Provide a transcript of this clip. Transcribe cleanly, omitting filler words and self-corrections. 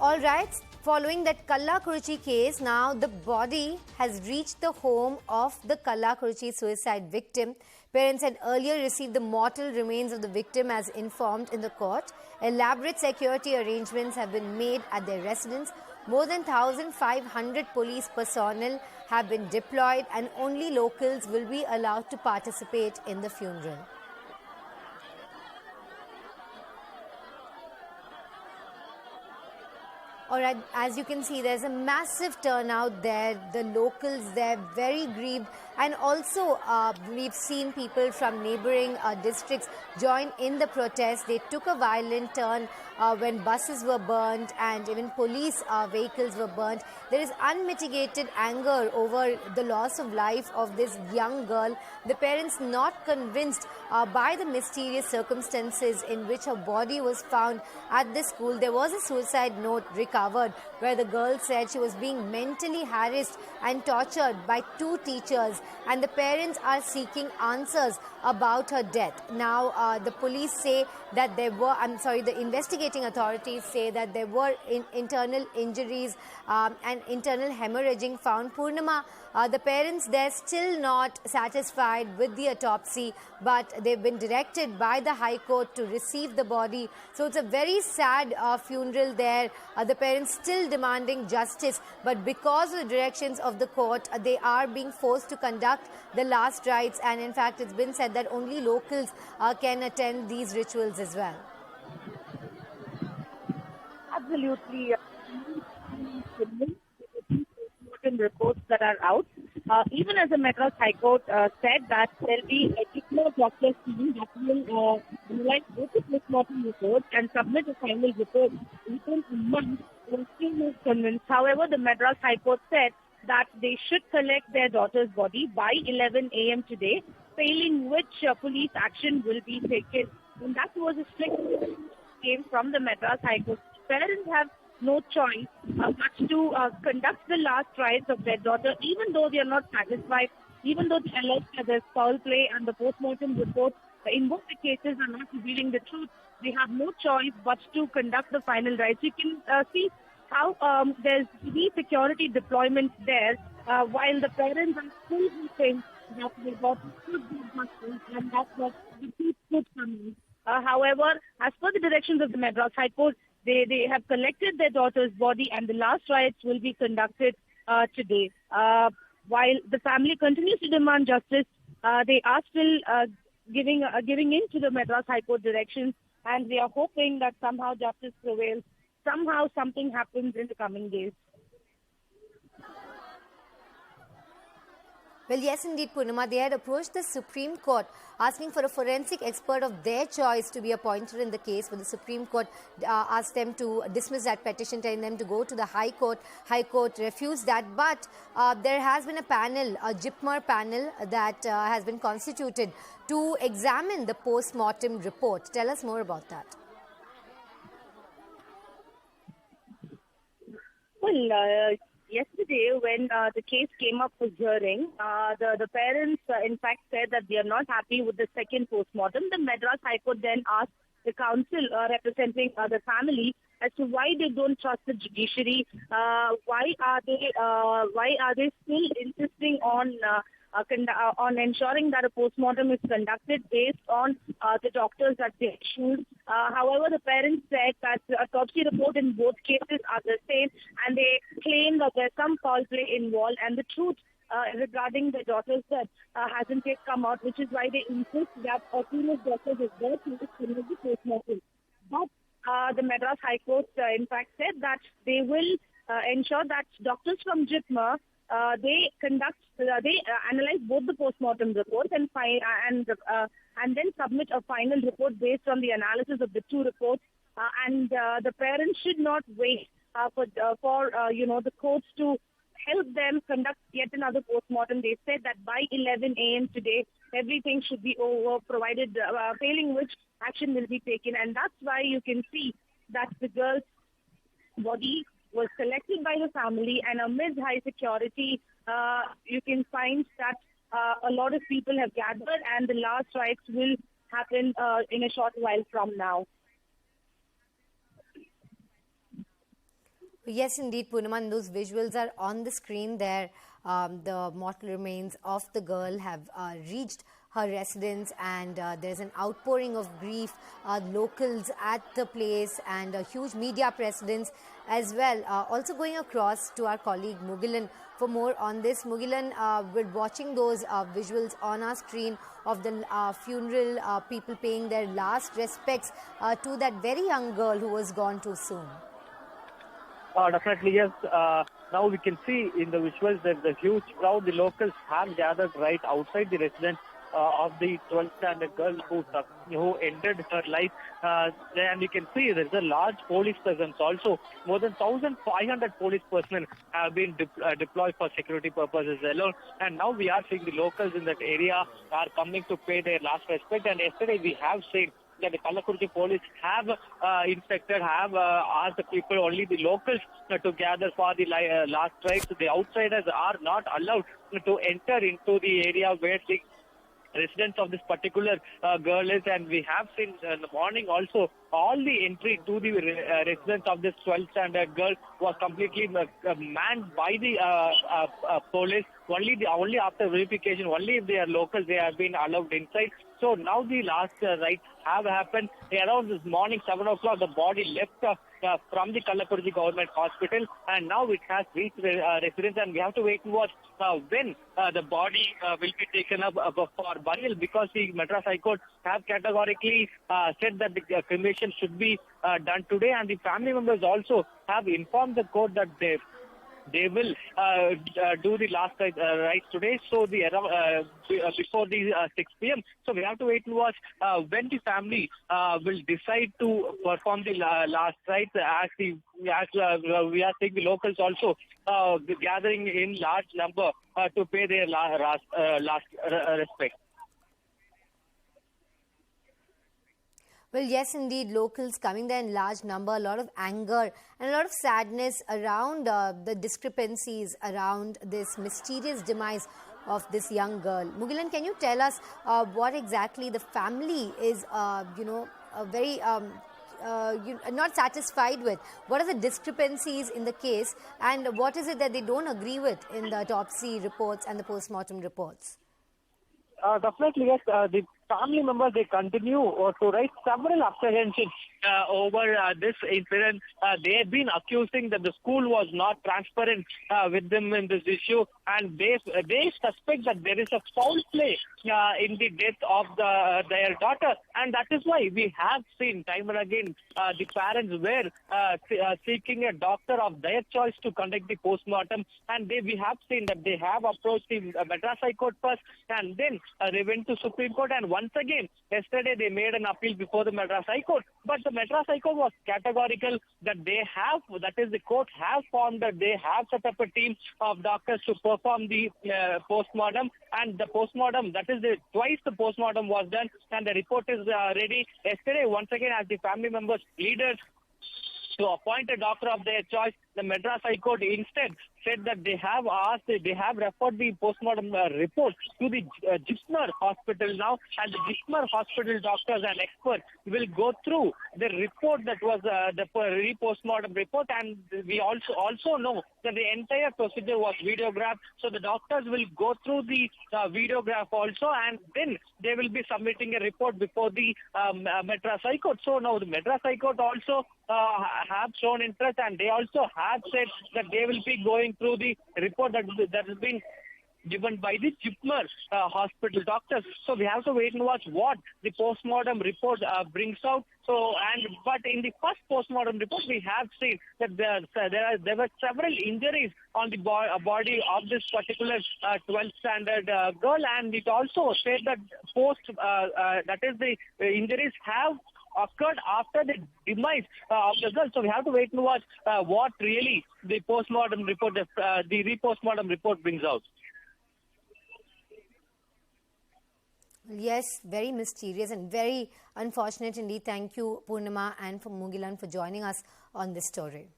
All right, following that Kallakurichi case, now the body has reached the home of the Kallakurichi suicide victim. Parents had earlier received the mortal remains of the victim as informed in the court. Elaborate security arrangements have been made at their residence. More than 1,500 police personnel have been deployed and only locals will be allowed to participate in the funeral. Alright, as you can see, there's a massive turnout there. The locals there very grieved, and also we've seen people from neighboring districts join in the protest. They took a violent turn when buses were burnt and even police vehicles were burnt. There is unmitigated anger over the loss of life of this young girl. The parents not convinced by the mysterious circumstances in which her body was found at this school. There was a suicide note recovered where the girl said she was being mentally harassed and tortured by two teachers, and the parents are seeking answers about her death. Now, the police say that the investigating authorities say that there were internal injuries and internal hemorrhaging found. Purnima, the parents, they're still not satisfied with the autopsy, but they've been directed by the High Court to receive the body. So it's a very sad funeral there. The parents still demanding justice, but because of the directions of the court, they are being forced to conduct the last rites, and in fact it's been said that only locals can attend these rituals as well. Absolutely. Reports that are out. Even as the Madras High Court said that there will be a particular doctor's team that will analyze both the postmortem reports and submit a final report within a month. Still is convinced. However, the Madras High Court said that they should collect their daughter's body by 11 a.m. today, failing which police action will be taken. And that was a strict came from the Madras High Court. Parents have no choice but to conduct the last rites of their daughter, even though they are not satisfied, even though they allege that there's foul play and the post-mortem report in both the cases are not revealing the truth. They have no choice but to conduct the final rites. You can see how there's the security deployment there, while the parents are still hoping that their daughter should be justice and that's what the truth could come in. However, as per the directions of the Madras High Court, they have collected their daughter's body and the last rites will be conducted today. While the family continues to demand justice, they are still giving in to the Madras High Court directions, and they are hoping that somehow justice prevails, somehow something happens in the coming days. Well, yes, indeed, Purnima. They had approached the Supreme Court asking for a forensic expert of their choice to be appointed in the case, but the Supreme Court asked them to dismiss that petition, telling them to go to the High Court. High Court refused that, but there has been a panel, a JIPMER panel that has been constituted to examine the post-mortem report. Tell us more about that. Well, yesterday, when the case came up for hearing, the parents, in fact, said that they are not happy with the second postmortem. The Madras High Court then asked the council representing the family as to why they don't trust the judiciary. Why are they still insisting on ensuring that a postmortem is conducted based on the doctors that they choose. However, the parents said that the autopsy report in both cases are the same, and they claim that there's some foul play involved, and the truth regarding the daughter's death hasn't yet come out, which is why they insist that a teenage daughter is there to conduct the postmortem. But the Madras High Court, in fact, said that they will ensure that doctors from JIPMER they analyze both the postmortem reports and then submit a final report based on the analysis of the two reports. And the parents should not wait for the courts to help them conduct yet another postmortem. They said that by 11 a.m. today, everything should be over, provided failing which action will be taken. And that's why you can see that the girl's body was collected by the family, and amid high security, you can find that a lot of people have gathered, and the last rites will happen in a short while from now. Yes, indeed, Poonaman, those visuals are on the screen there. The mortal remains of the girl have reached her residence, and there's an outpouring of grief. Locals at the place and a huge media presence as well. Also going across to our colleague Mugilan for more on this. Mugilan, we're watching those visuals on our screen of the funeral, people paying their last respects to that very young girl who was gone too soon. Definitely, yes. Now we can see in the visuals that the huge crowd, the locals have gathered right outside the residence of the 12th standard girl who ended her life. And you can see there's a large police presence also. More than 1,500 police personnel have been deployed for security purposes alone. And now we are seeing the locals in that area are coming to pay their last respect. And yesterday we have seen that the Kallakurichi police have asked the people, only the locals, to gather for the last rites. The outsiders are not allowed to enter into the area where the residence of this particular girl is, and we have seen in the morning also all the entry to the residence of this 12th standard girl was completely manned by the police. Only after verification, only if they are locals, they have been allowed inside. So now the last rites have happened. Around this morning 7 o'clock, the body left from the Kallakurichi government hospital, and now it has reached residence, and we have to wait and watch when the body will be taken up for burial, because the Madras High Court have categorically said that the cremation should be done today, and the family members also have informed the court that they will do the last rites today, so before the 6 p.m. So we have to wait and watch when the family will decide to perform the last rites. As we are seeing the locals also gathering in large number to pay their last respect. Well, yes, indeed, locals coming there in large number, a lot of anger and a lot of sadness around the discrepancies around this mysterious demise of this young girl. Mugilan, can you tell us what exactly the family is, very not satisfied with? What are the discrepancies in the case, and what is it that they don't agree with in the autopsy reports and the post-mortem reports? Definitely, yes. The family members, they continue to raise several apprehensions over this incident. They have been accusing that the school was not transparent with them in this issue, and they suspect that there is a foul play in the death of their daughter, and that is why we have seen time and again the parents were seeking a doctor of their choice to conduct the post-mortem, and we have seen that they have approached the Madras High Court first, and then they went to Supreme Court, and once again yesterday they made an appeal before the Madras High Court, but the Madras High Court was categorical that the court have found that they have set up a team of doctors to perform the post-mortem, and the post-mortem, that is twice the post-mortem was done, and the report is ready. Yesterday, once again, as the family members pleaded to appoint a doctor of their choice, the Madras High Court instead said that they have referred the post-mortem report to the Jismar hospital now, and the Jismar hospital doctors and experts will go through the report that was the post-mortem report, and we also know that the entire procedure was videographed, so the doctors will go through the videograph also, and then they will be submitting a report before the Madras High Court. So now the Madras High Court also have shown interest, and they also have said that they will be going through the report that has been given by the Jismar hospital doctors. So we have to wait and watch what the post-mortem report brings out. But in the first post-mortem report, we have seen that there were several injuries on the body of this particular 12th standard girl, and it also said that the injuries have occurred after the demise of the girl. So we have to wait and watch what really the post-mortem report, the re-post-mortem report brings out. Yes, very mysterious and very unfortunate indeed. Thank you, Purnima and for Mugilan, for joining us on this story.